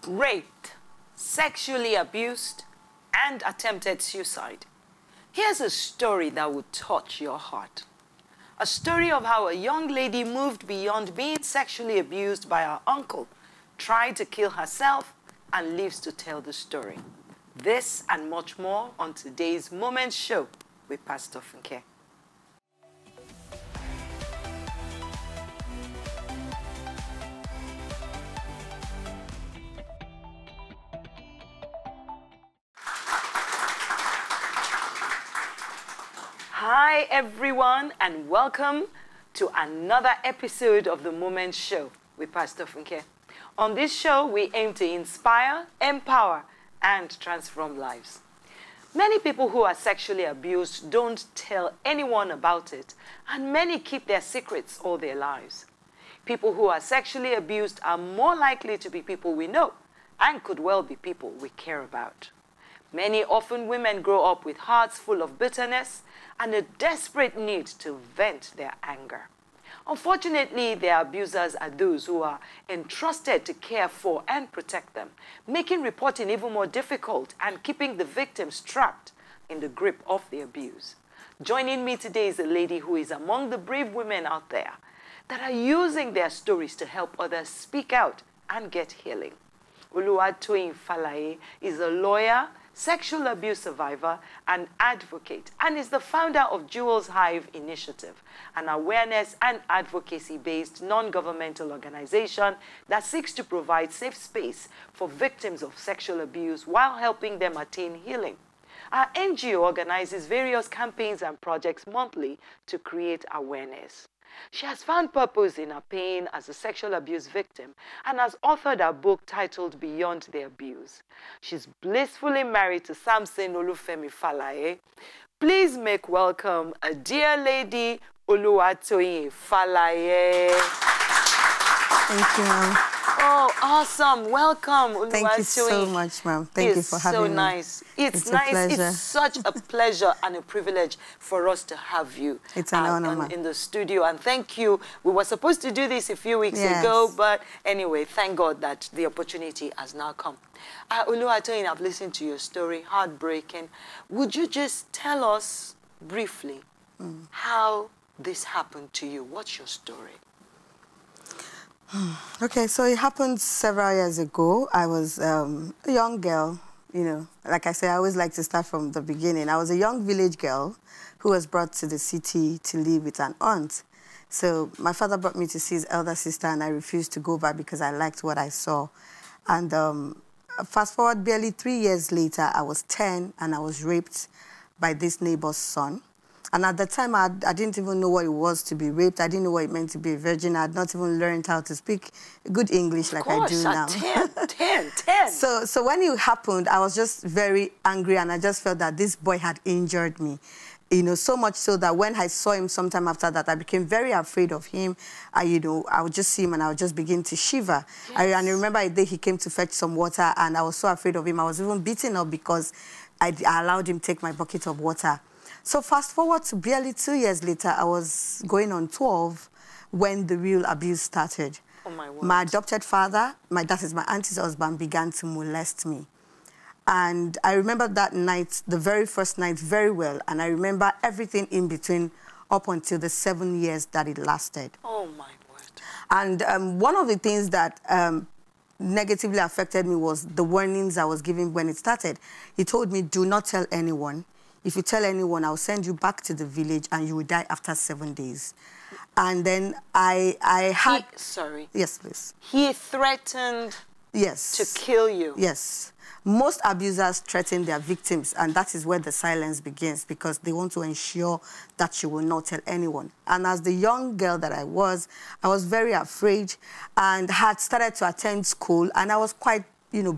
raped, sexually abused, and attempted suicide. Here's a story that would touch your heart. A story of how a young lady moved beyond being sexually abused by her uncle, tried to kill herself, and lives to tell the story. This and much more on today's Moments Show with Pastor Funke. Hi everyone, and welcome to another episode of the Moments Show with Pastor Funke. On this show, we aim to inspire, empower, and transform lives. Many people who are sexually abused don't tell anyone about it, and many keep their secrets all their lives. People who are sexually abused are more likely to be people we know and could well be people we care about. Many often women grow up with hearts full of bitterness and a desperate need to vent their anger. Unfortunately, their abusers are those who are entrusted to care for and protect them, making reporting even more difficult and keeping the victims trapped in the grip of the abuse. Joining me today is a lady who is among the brave women out there that are using their stories to help others speak out and get healing. Oluwatoyin Falaye is a lawyer, sexual abuse survivor, and advocate, and is the founder of Jewel's Hive Initiative, an awareness and advocacy-based non-governmental organization that seeks to provide safe space for victims of sexual abuse while helping them attain healing. Our NGO organizes various campaigns and projects monthly to create awareness. She has found purpose in her pain as a sexual abuse victim and has authored a book titled Beyond the Abuse. She's blissfully married to Samson Olufemi Falaye. Please make welcome a dear lady, Oluwatoyin Falaye. Thank you, ma'am. Oh, awesome. Welcome, Oluwatoyin. Thank you so much, ma'am. Thank you for having me. It's so nice. It's nice. Pleasure. It's such a pleasure and a privilege for us to have you. It's an honor, ma'am. In the studio. And thank you. We were supposed to do this a few weeks ago, but anyway, thank God that the opportunity has now come. Oluwatoyin, I've listened to your story, heartbreaking. Would you just tell us briefly how this happened to you? What's your story? Okay, so it happened several years ago. I was a young girl, you know. Like I say, I always like to start from the beginning. I was a young village girl who was brought to the city to live with an aunt. So my father brought me to see his elder sister, and I refused to go back because I liked what I saw. And fast forward barely 3 years later, I was 10, and I was raped by this neighbor's son. And at the time, I didn't even know what it was to be raped. I didn't know what it meant to be a virgin. I had not even learned how to speak good English like I do now. 10. So when it happened, I was just very angry, and I just felt that this boy had injured me. You know, so much so that when I saw him sometime after that, I became very afraid of him. I would just see him and I would just begin to shiver. Yes. And I remember a day he came to fetch some water, and I was so afraid of him. I was even beaten up because I allowed him to take my bucket of water. So fast forward to barely 2 years later, I was going on 12 when the real abuse started. Oh my word. My adopted father, that is my auntie's husband, began to molest me. And I remember that night, the very first night, very well. And I remember everything in between up until the 7 years that it lasted. Oh my word. And one of the things that negatively affected me was the warnings I was given when it started. He told me, do not tell anyone. If you tell anyone, I'll send you back to the village and you will die after 7 days. And then I had... Sorry. Yes, please. He threatened to kill you. Yes. Most abusers threaten their victims, and that is where the silence begins, because they want to ensure that you will not tell anyone. And as the young girl that I was very afraid and had started to attend school, and I was quite,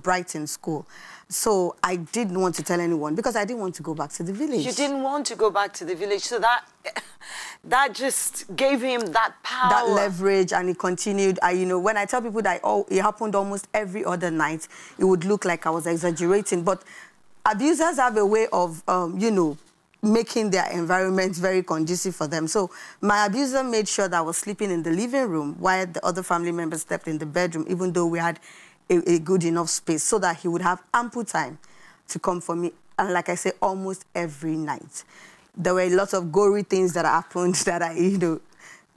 bright in school. So I didn't want to tell anyone because I didn't want to go back to the village. You didn't want to go back to the village, so that just gave him that power. That leverage, and it continued. When I tell people that it happened almost every other night, it would look like I was exaggerating. But abusers have a way of, making their environment very conducive for them. So my abuser made sure that I was sleeping in the living room while the other family members slept in the bedroom, even though we had a good enough space so that he would have ample time to come for me. And like I say, almost every night. There were lots of gory things that happened that I,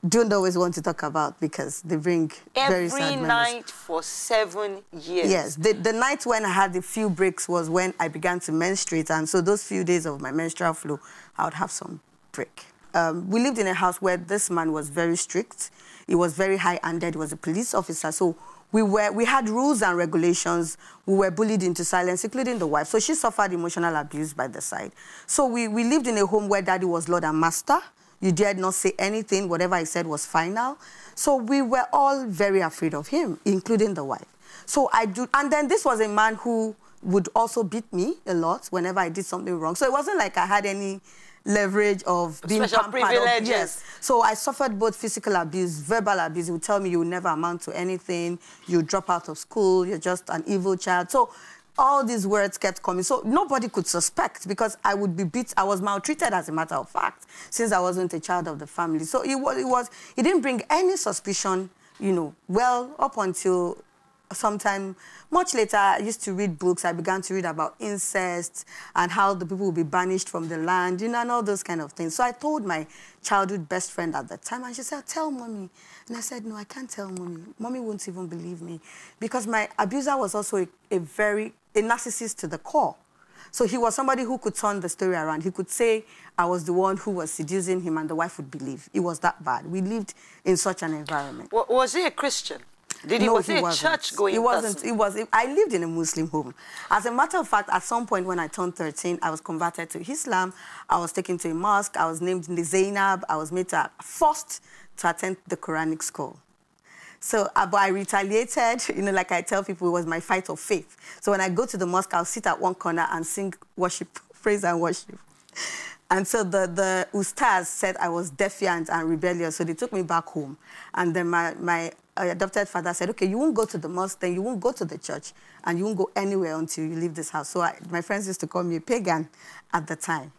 don't always want to talk about because they bring very sad memories. Every night for 7 years? Yes. The night when I had a few breaks was when I began to menstruate. And so those few days of my menstrual flow, I would have some break. We lived in a house where this man was very strict. He was very high-handed. He was a police officer. So we had rules and regulations. We were bullied into silence, including the wife. So she suffered emotional abuse by the side. So we lived in a home where daddy was Lord and Master. You dared not say anything. Whatever I said was final. So we were all very afraid of him, including the wife. So and then this was a man who would also beat me a lot whenever I did something wrong. So it wasn't like I had any leverage of being special privileges. Yes. So I suffered both physical abuse, verbal abuse. He would tell me you will never amount to anything. You drop out of school. You're just an evil child. So all these words kept coming. So nobody could suspect because I would be beat. I was maltreated, as a matter of fact, since I wasn't a child of the family. So it didn't bring any suspicion, well, up until sometime much later. I used to read books. I began to read about incest and how the people will be banished from the land, and all those kind of things. So I told my childhood best friend at the time, and she said, tell mommy. And I said, no, I can't tell mommy. Mommy won't even believe me. Because my abuser was also a narcissist to the core. So he was somebody who could turn the story around. He could say I was the one who was seducing him and the wife would believe. It was that bad. We lived in such an environment. Was he a Christian? Was he a church-going person? I lived in a Muslim home. As a matter of fact, at some point when I turned 13, I was converted to Islam. I was taken to a mosque. I was named Zainab. I was forced to attend the Quranic school. So but I retaliated, like I tell people, it was my fight of faith. So when I go to the mosque, I'll sit at one corner and sing worship, praise and worship. And so the ustaz said I was defiant and rebellious, so they took me back home. And then my adopted father said, okay, you won't go to the mosque, then you won't go to the church, and you won't go anywhere until you leave this house. So my friends used to call me a pagan at the time.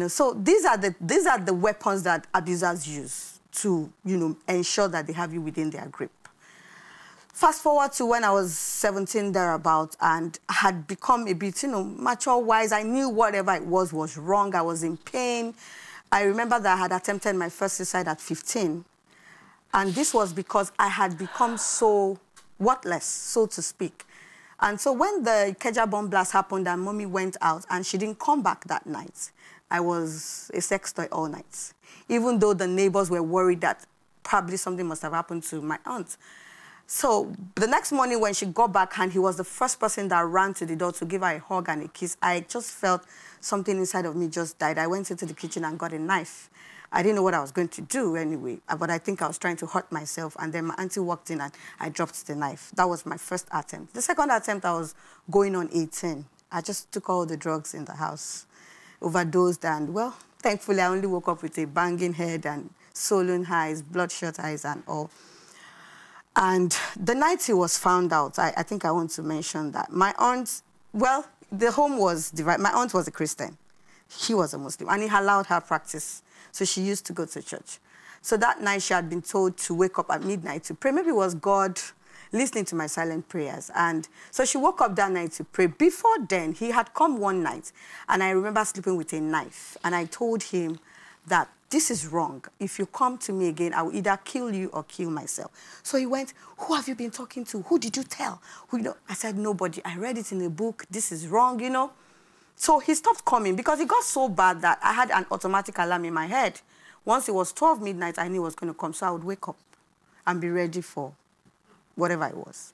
So these are the weapons that abusers use to, ensure that they have you within their grip. Fast forward to when I was 17 thereabout, and I had become a bit, mature-wise. I knew whatever it was wrong. I was in pain. I remember that I had attempted my first suicide at 15. And this was because I had become so worthless, so to speak. And so when the Ikeja bomb blast happened and mommy went out and she didn't come back that night, I was a sex toy all night. Even though the neighbors were worried that probably something must have happened to my aunt. So the next morning when she got back and he was the first person that ran to the door to give her a hug and a kiss, I just felt something inside of me just died. I went into the kitchen and got a knife. I didn't know what I was going to do anyway, but I think I was trying to hurt myself. And then my auntie walked in and I dropped the knife. That was my first attempt. The second attempt, I was going on 18. I just took all the drugs in the house, overdosed, and, well, thankfully, I only woke up with a banging head and swollen eyes, bloodshot eyes, and all. And the night he was found out, I think I want to mention that. My aunt, well, the home was divided. My aunt was a Christian. He was a Muslim, and he allowed her practice. So she used to go to church. So that night, she had been told to wake up at midnight to pray. Maybe it was God listening to my silent prayers. And so she woke up that night to pray. Before then, he had come one night, and I remember sleeping with a knife. And I told him that this is wrong. If you come to me again, I will either kill you or kill myself. So he went, who have you been talking to? Who did you tell? I said, nobody. I read it in a book. This is wrong, So he stopped coming because it got so bad that I had an automatic alarm in my head. Once it was 12 midnight, I knew it was going to come. So I would wake up and be ready for whatever it was.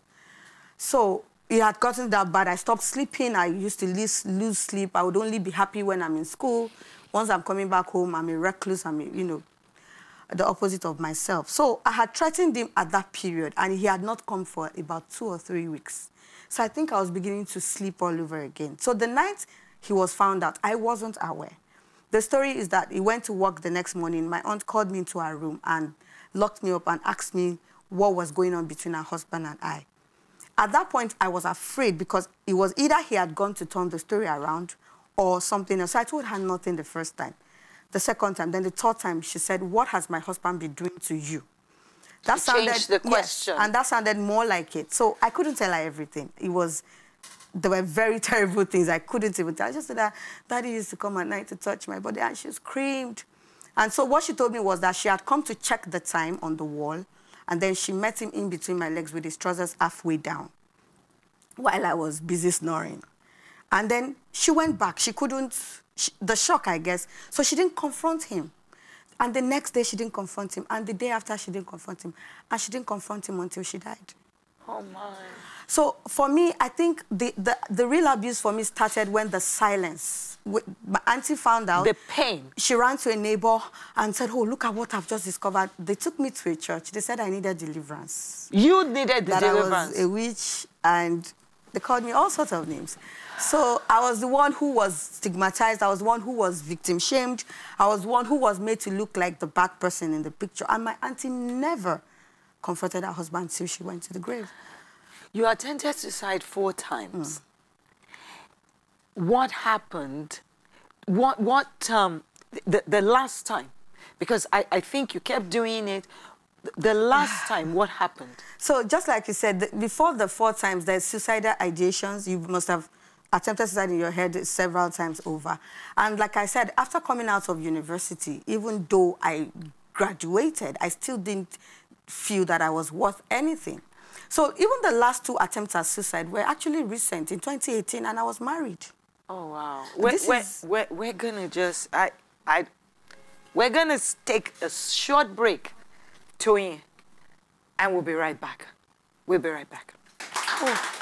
So it had gotten that bad. I stopped sleeping. I used to lose sleep. I would only be happy when I'm in school. Once I'm coming back home, I'm a recluse. I'm, the opposite of myself. So I had threatened him at that period, and he had not come for about 2 or 3 weeks. So I think I was beginning to sleep all over again. So the night he was found out, I wasn't aware. The story is that he went to work the next morning. My aunt called me into her room and locked me up and asked me what was going on between her husband and I. At that point, I was afraid because it was either he had gone to turn the story around or something else. So I told her nothing the first time. The second time, then the third time, she said, what has my husband been doing to you? That sounded, change the question. Yes, and that sounded more like it. So I couldn't tell her everything. There were very terrible things I couldn't even tell. I just said that Daddy used to come at night to touch my body, and she screamed. And so what she told me was that she had come to check the time on the wall, and then she met him in between my legs with his trousers halfway down while I was busy snoring. And then she went back. She couldn't, the shock, I guess. So she didn't confront him. And the next day, she didn't confront him. And the day after, she didn't confront him. And she didn't confront him until she died. Oh, my. So for me, I think the real abuse for me started when the silence. My auntie found out. The pain. She ran to a neighbor and said, oh, look at what I've just discovered. They took me to a church. They said I needed deliverance. You needed the deliverance? That I was a witch, and they called me all sorts of names. So I was the one who was stigmatized. I was the one who was victim-shamed. I was the one who was made to look like the bad person in the picture. And my auntie never confronted her husband till she went to the grave. You attempted suicide 4 times. What happened? The last time? Because I think you kept doing it. The last time, what happened? So just like you said, before the 4 times, there's suicidal ideations. You must have attempted suicide in your head several times over. And like I said, after coming out of university, even though I graduated, I still didn't feel that I was worth anything. So even the last 2 attempts at suicide were actually recent, in 2018, and I was married. Oh, wow. We're going to just... we're going to take a short break, Toyin, and we'll be right back. We'll be right back. Oh.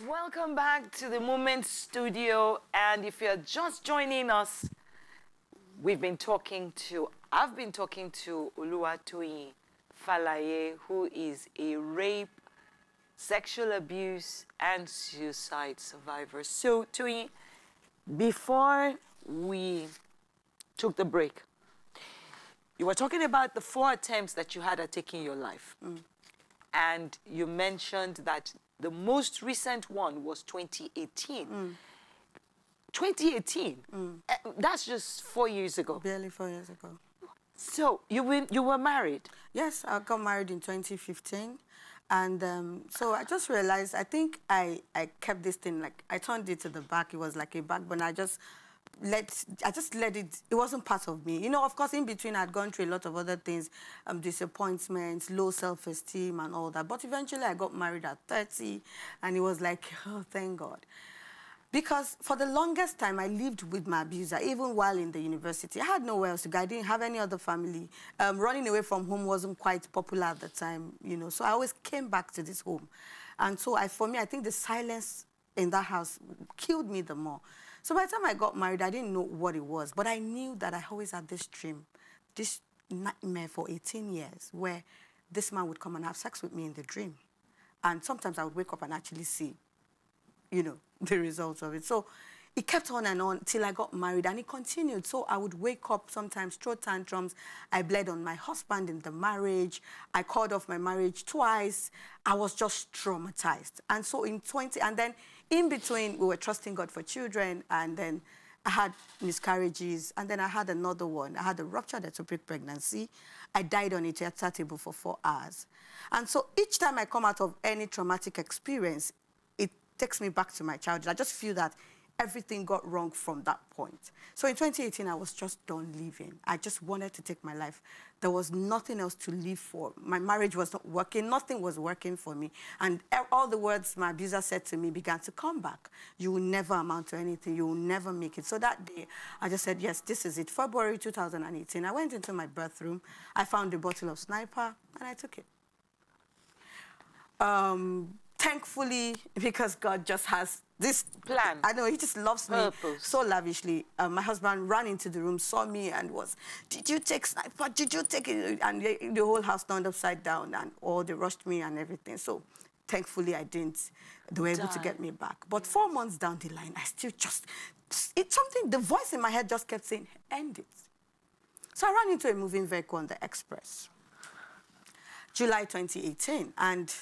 Welcome back to the Moment Studio, and if you're just joining us, I've been talking to Oluwatoyin Falaye, who is a rape, sexual abuse, and suicide survivor. So, Toyin, before we took the break, you were talking about the 4 attempts that you had at taking your life. And you mentioned that the most recent one was 2018. 2018? That's just 4 years ago. Barely 4 years ago. So you were married? Yes, I got married in 2015. And so I just realized, I think I kept this thing, like, I turned it to the back. It was like a backbone. I just let it, it wasn't part of me. You know, of course, in between, I'd gone through a lot of other things, disappointments, low self-esteem and all that. But eventually, I got married at 30, and it was like, oh, thank God. Because for the longest time, I lived with my abuser, even while in the university. I had nowhere else to go. I didn't have any other family. Running away from home wasn't quite popular at the time, you know. So I always came back to this home. And so for me, I think the silence in that house killed me the more. So by the time I got married, I didn't know what it was, but I knew that I always had this dream, this nightmare for 18 years, where this man would come and have sex with me in the dream. And sometimes I would wake up and actually see, you know, the results of it. So it kept on till I got married, and it continued. So I would wake up sometimes, throw tantrums. I bled on my husband in the marriage. I called off my marriage twice. I was just traumatized. And so and then in between, we were trusting God for children, and then I had miscarriages, and then I had another one. I had a ruptured ectopic pregnancy. I died on a theater table for 4 hours. And so each time I come out of any traumatic experience, it takes me back to my childhood. I just feel that everything got wrong from that point. So in 2018, I was just done living. I just wanted to take my life. There was nothing else to live for. My marriage was not working. Nothing was working for me. And all the words my abuser said to me began to come back. You will never amount to anything. You will never make it. So that day, I just said, yes, this is it. February 2018, I went into my bathroom. I found a bottle of Sniper, and I took it. Thankfully, because God just has this plan. I know, he just loves me so lavishly. My husband ran into the room, saw me, and was, did you take Sniper? Did you take it? And the whole house turned upside down, and they rushed me and everything. So thankfully I didn't. They were able to get me back. But 4 months down the line, I still just, it's something, the voice in my head just kept saying, end it. So I ran into a moving vehicle on the express, July 2018, and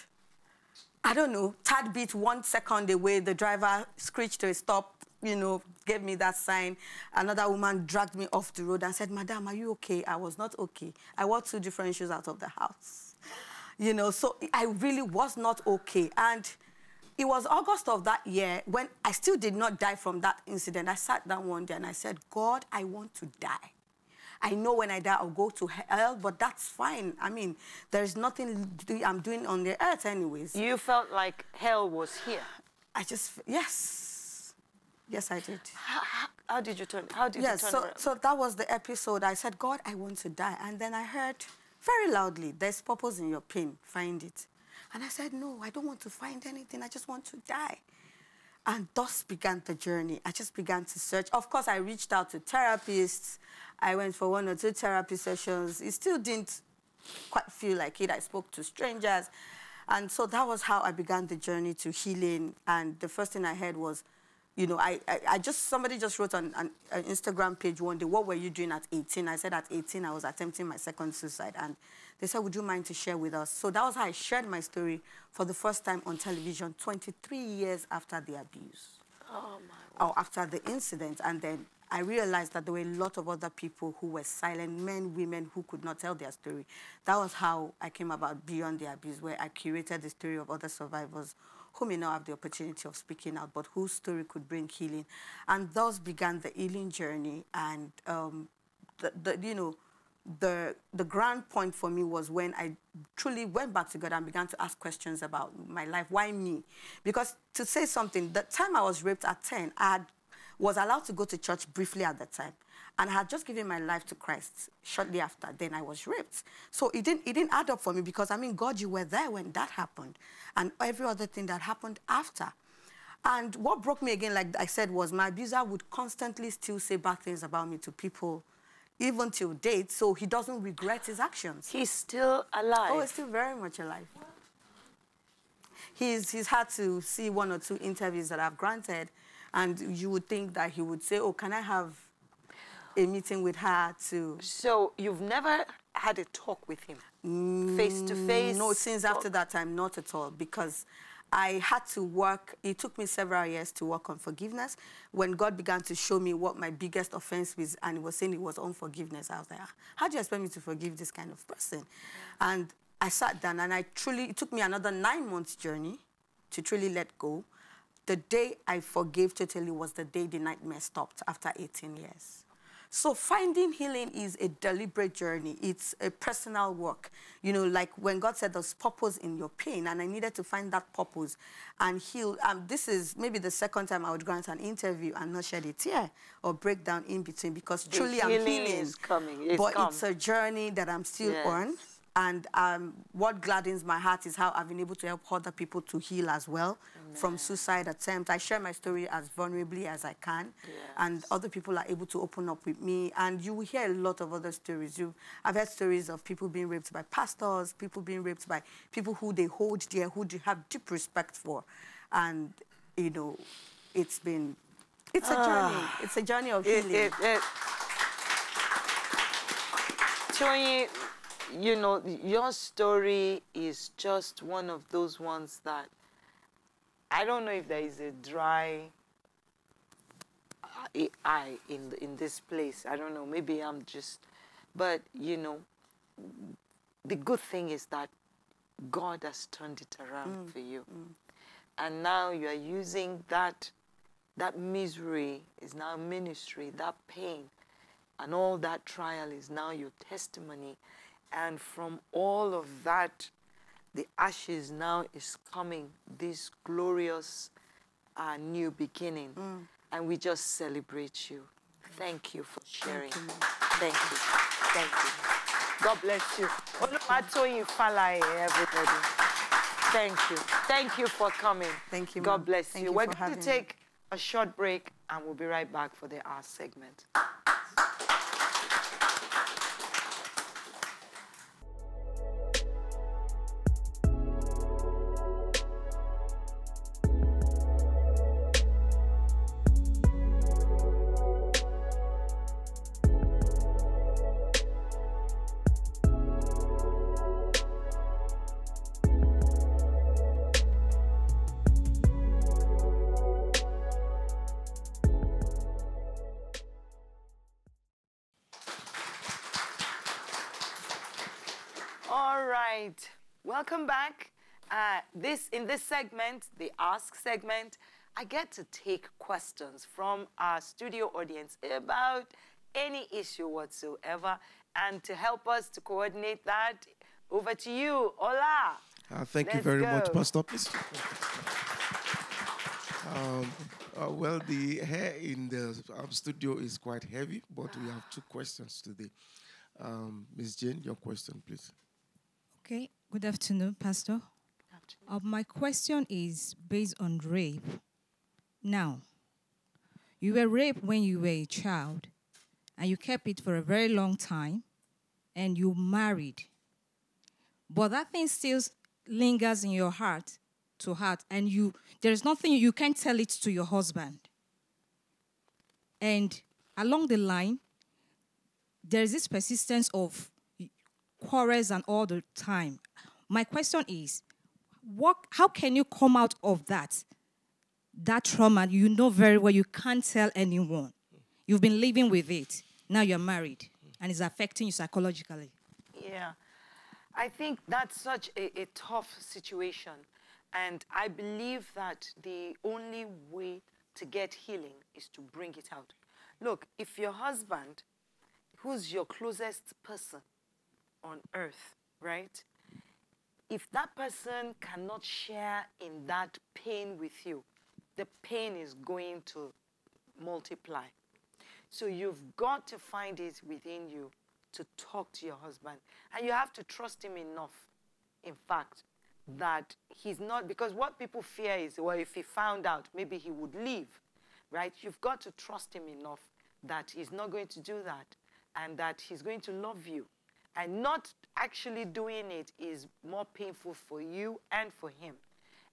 I don't know, tad bit 1 second away, the driver screeched to a stop, you know, gave me that sign. Another woman dragged me off the road and said, Madam, are you okay? I was not okay. I wore 2 different shoes out of the house. You know, so I really was not okay. And it was August of that year when I still did not die from that incident. I sat down one day and I said, God, I want to die. I know when I die, I'll go to hell, but that's fine. I mean, there's nothing I'm doing on the earth anyways. You felt like hell was here? I just, yes. Yes, I did. How did you turn? How did you turn around? So that was the episode. I said, God, I want to die. And then I heard very loudly, there's purpose in your pain. Find it. And I said, no, I don't want to find anything. I just want to die. And thus began the journey. I just began to search. Of course, I reached out to therapists. I went for 1 or 2 therapy sessions. It still didn't quite feel like it. I spoke to strangers. And so that was how I began the journey to healing. And the first thing I heard was, you know, somebody just wrote on an Instagram page one day, what were you doing at 18? I said at 18, I was attempting my second suicide. And they said, would you mind to share with us? So that was how I shared my story for the first time on television, 23 years after the abuse. Oh, my word. Or after the incident. And then I realized that there were a lot of other people who were silent, men, women, who could not tell their story. That was how I came about Beyond the Abuse, where I curated the story of other survivors who may not have the opportunity of speaking out, but whose story could bring healing. And thus began the healing journey. And, you know, the grand point for me was when I truly went back to God and began to ask questions about my life. Why me? Because to say something, the time I was raped at 10, I was allowed to go to church briefly at that time. And I had just given my life to Christ shortly after. Then I was raped. So it didn't add up for me because, I mean, God, you were there when that happened. And every other thing that happened after. And what broke me again, like I said, was my abuser would constantly still say bad things about me to people, even till date, so he doesn't regret his actions. He's still alive? Oh, he's still very much alive. He's had to see 1 or 2 interviews that I've granted, and you would think that he would say, oh, can I have a meeting with her to... So you've never had a talk with him? Face to face? No, since after that time, not at all, because I had to work. It took me several years to work on forgiveness. When God began to show me what my biggest offense was, and he was saying it was unforgiveness, I was like, how do you expect me to forgive this kind of person? And I sat down, and it took me another 9 months journey to truly let go. The day I forgave totally was the day the nightmare stopped after 18 years. So finding healing is a deliberate journey. It's a personal work. You know, like when God said there's purpose in your pain, and I needed to find that purpose and heal. This is maybe the second time I would grant an interview and not shed a tear or break down in between, because truly I'm healing. Is coming. It's a journey that I'm still on. And what gladdens my heart is how I've been able to help other people to heal as well. Amen. From suicide attempts. I share my story as vulnerably as I can. Yes. And other people are able to open up with me. And you will hear a lot of other stories. I've heard stories of people being raped by pastors, people being raped by people who they hold dear, who they have deep respect for. And, you know, it's a journey. It's a journey of healing. Toyin, you know, your story is just one of those ones that I don't know if there is a dry eye in this place. I don't know. Maybe I'm just... But, you know, the good thing is that God has turned it around for you. And now you are using that misery is now ministry, that pain, and all that trial is now your testimony. And from all of that, the ashes now is coming, this glorious new beginning. And we just celebrate you. Thank you for sharing. Thank you. Thank you. God bless you. Everybody. Thank you. Thank you for coming. Thank you, God bless Thank you. you. We're going to take a short break, and we'll be right back for the hour segment. right. Welcome back. In this segment, the Ask segment, I get to take questions from our studio audience about any issue whatsoever. And to help us to coordinate that, over to you. Hola. Thank you very much, Pastor. Please. Well, the hair in the studio is quite heavy, but we have 2 questions today. Ms. Jane, your question, please. Okay. Good afternoon, Pastor. My question is based on rape. Now, you were raped when you were a child, and you kept it for a very long time, and you married. But that thing still lingers in your heart to heart, and there's nothing, you can't tell it to your husband. And along the line, there's this persistence of quarrels and all the time. My question is, how can you come out of that trauma? You know very well you can't tell anyone. You've been living with it. Now you're married, and it's affecting you psychologically. Yeah. I think that's such a tough situation. And I believe that the only way to get healing is to bring it out. Look, if your husband, who's your closest person on earth, right? If that person cannot share in that pain with you, the pain is going to multiply. So you've got to find it within you to talk to your husband. And you have to trust him enough, in fact, that he's not, because what people fear is, well, if he found out, maybe he would leave, right? You've got to trust him enough that he's not going to do that and that he's going to love you. And not actually doing it is more painful for you and for him.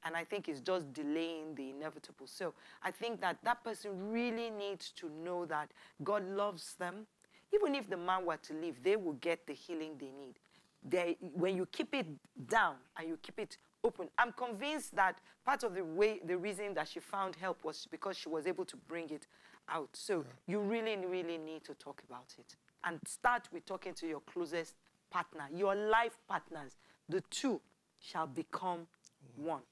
And I think it's just delaying the inevitable. So I think that that person really needs to know that God loves them. Even if the man were to leave, they will get the healing they need. When you keep it down and you keep it open, I'm convinced that part of the reason that she found help was because she was able to bring it out. So you really, really need to talk about it. And start with talking to your closest partner, your life partners. The two shall become one.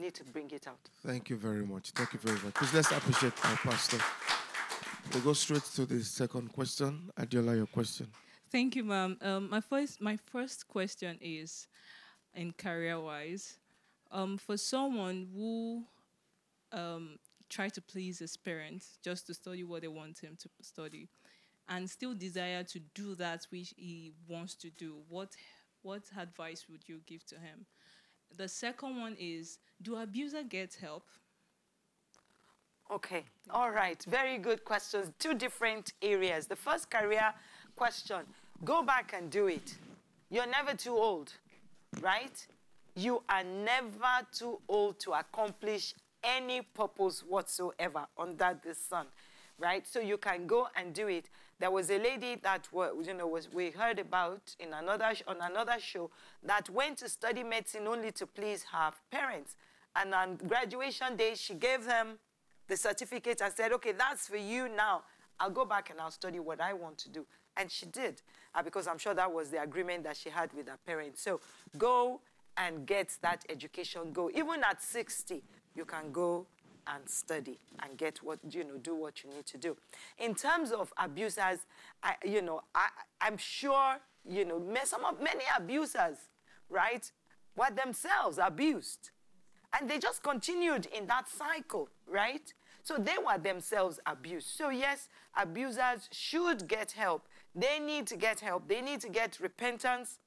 Need to bring it out. Thank you very much. Thank you very much. Please let's appreciate our pastor. We'll go straight to the second question. Adiola, your question. Thank you, ma'am. My first question is, in career-wise, for someone who try to please his parents just to study what they want him to study, and still desire to do that which he wants to do, what advice would you give to him? The second one is, do abusers get help? Okay, all right. Very good questions. 2 different areas. The first career question, go back and do it. You're never too old, right? You are never too old to accomplish any purpose whatsoever under the sun, right? So you can go and do it. There was a lady that we heard about on another show that went to study medicine only to please her parents. And on graduation day, she gave them the certificate and said, okay, that's for you now. I'll go back and I'll study what I want to do. And she did, because I'm sure that was the agreement that she had with her parents. So go and get that education. Go. Even at 60, you can go and study and get do what you need to do. In terms of abusers, I'm sure, many abusers, right, were themselves abused. And they just continued in that cycle, right? So they were themselves abused. So yes, abusers should get help. They need to get help. They need to get repentance,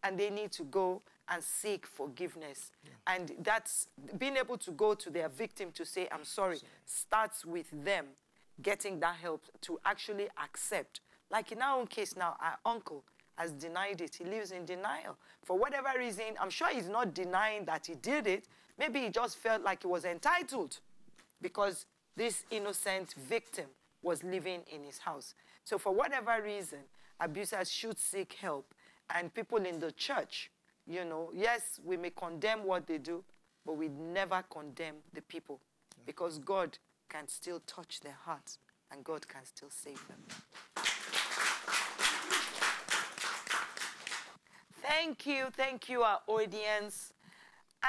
and they need to go and seek forgiveness. Yeah. And that's being able to go to their victim to say, I'm sorry, starts with them getting that help to actually accept. Like in our own case now, our uncle has denied it. He lives in denial. For whatever reason, I'm sure he's not denying that he did it. Maybe he just felt like he was entitled because this innocent victim was living in his house. So for whatever reason, abusers should seek help. And people in the church, yes, we may condemn what they do, but we never condemn the people because God can still touch their hearts and God can still save them. Thank you, our audience.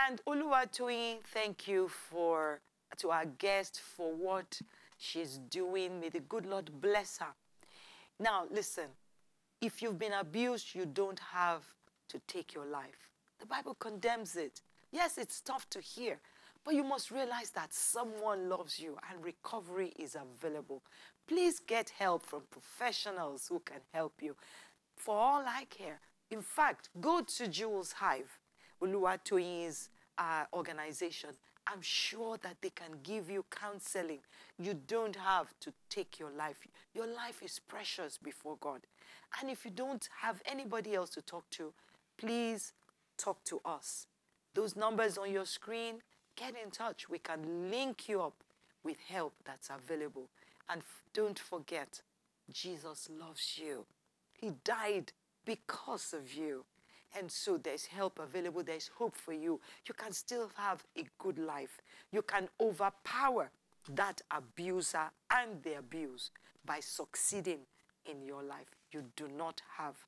And Oluwatoyin, thank you to our guest for what she's doing. May the good Lord bless her. Now, listen, if you've been abused, you don't have to take your life. The Bible condemns it. Yes, it's tough to hear, but you must realize that someone loves you and recovery is available. Please get help from professionals who can help you. For all I care, in fact, go to Jewel's Hive, Oluwatoyin's organization. I'm sure that they can give you counseling. You don't have to take your life. Your life is precious before God. And if you don't have anybody else to talk to, please talk to us. Those numbers on your screen, get in touch. We can link you up with help that's available. And don't forget, Jesus loves you. He died because of you. And so there's help available. There's hope for you. You can still have a good life. You can overpower that abuser and the abuse by succeeding in your life. You do not have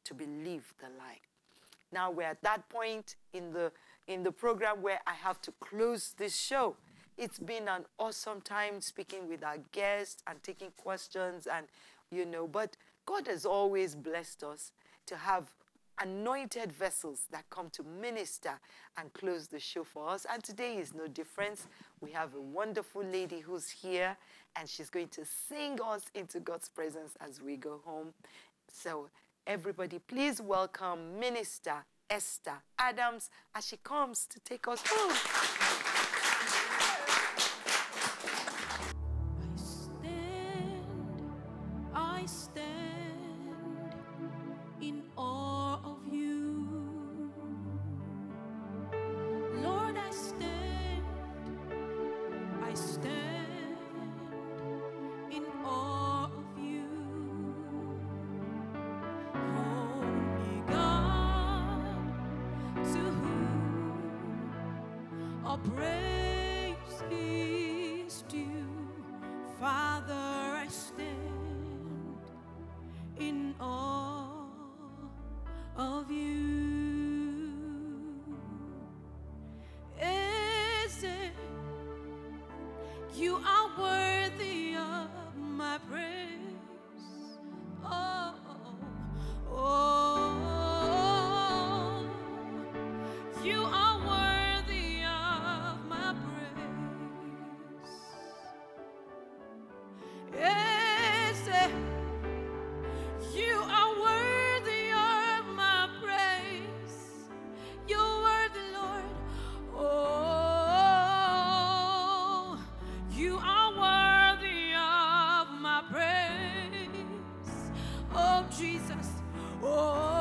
to believe the lie. Now we're at that point in the program where I have to close this show. It's been an awesome time speaking with our guests and taking questions and, but God has always blessed us to have anointed vessels that come to minister and close the show for us. And today is no difference. We have a wonderful lady who's here, and she's going to sing us into God's presence as we go home. So everybody, please welcome Minister Esther Adams as she comes to take us home. I stand in awe of you. Lord, I stand in awe of you. Holy God, to whom all praise is due. Father, I stand in awe of you. You are worthy of my praise. Oh, oh, you are worthy of my praise. You are worthy of my praise. You're worthy, Lord. Oh, you are worthy of my praise. Oh, Jesus. Oh.